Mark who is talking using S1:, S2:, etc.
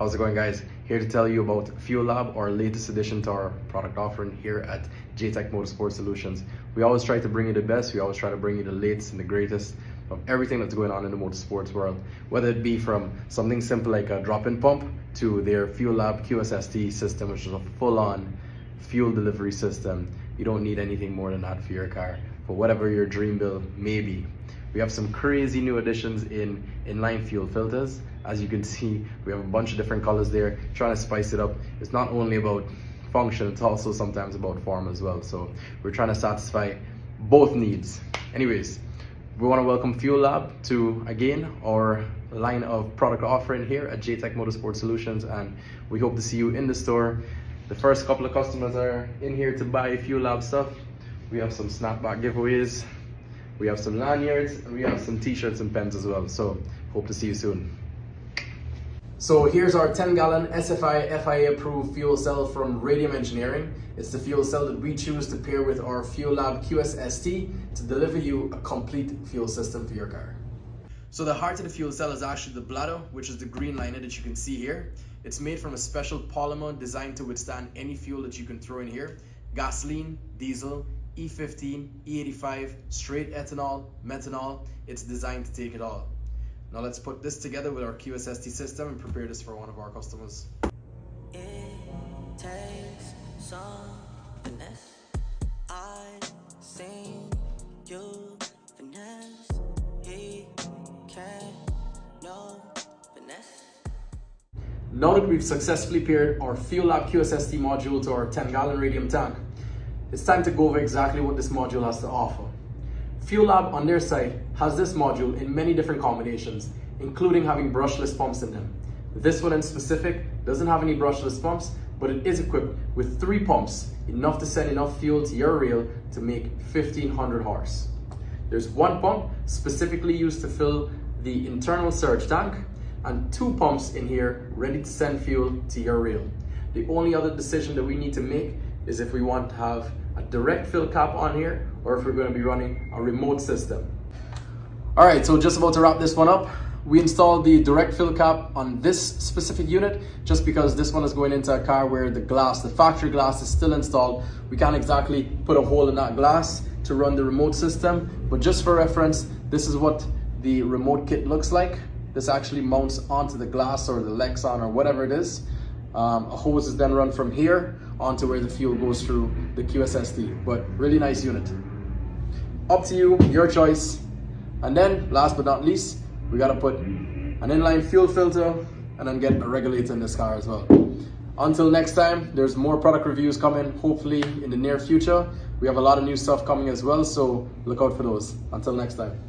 S1: How's it going, guys? Here to tell you about Fuelab, our latest addition to our product offering here at JTech Motorsport Solutions. We always try to bring you the best, we always try to bring you the latest and the greatest of everything that's going on in the motorsports world, whether it be from something simple like a drop-in pump to their Fuelab QSST system, which is a full-on fuel delivery system. You don't need anything more than that for your car, for whatever your dream build may be. We have some crazy new additions in inline fuel filters. As you can see, we have a bunch of different colors there, trying to spice it up. It's not only about function, it's also sometimes about form as well. So we're trying to satisfy both needs. Anyways, we want to welcome Fuelab to, again, our line of product offering here at JTech Motorsport Solutions, and we hope to see you in the store. The first couple of customers are in here to buy Fuelab stuff. We have some snapback giveaways, we have some lanyards, and we have some t-shirts and pens as well. So hope to see you soon. So here's our 10-gallon SFI FIA approved fuel cell from Radium Engineering. It's the fuel cell that we choose to pair with our Fuelab QSST to deliver you a complete fuel system for your car. So the heart of the fuel cell is actually the bladder, which is the green liner that you can see here. It's made from a special polymer designed to withstand any fuel that you can throw in here: gasoline, diesel, E15, E85, straight ethanol, methanol. It's designed to take it all. Now let's put this together with our QSST system and prepare this for one of our customers.
S2: It takes some finesse. I've seen you finesse. He can't, no finesse.
S1: Now that we've successfully paired our Fuelab QSST module to our 10-gallon radium tank, it's time to go over exactly what this module has to offer. Fuelab on their side has this module in many different combinations, including having brushless pumps in them. This one in specific doesn't have any brushless pumps, but it is equipped with 3 pumps, enough to send enough fuel to your reel to make 1500 horse. There's 1 pump specifically used to fill the internal surge tank, and 2 pumps in here ready to send fuel to your reel. The only other decision that we need to make is if we want to have a direct fill cap on here or if we're going to be running a remote system. All right, so just about to wrap this one up. We installed the direct fill cap on this specific unit just because this one is going into a car where the factory glass is still installed. We can't exactly put a hole in that glass to run the remote system, but just for reference, this is what the remote kit looks like. This actually mounts onto the glass or the Lexan or whatever it is. A hose is then run from here onto where the fuel goes through the QSST, but really nice unit. Up to you, your choice. And then last but not least, we gotta put an inline fuel filter and then get a regulator in this car as well. Until next time, there's more product reviews coming, hopefully in the near future. We have a lot of new stuff coming as well, so look out for those. Until next time.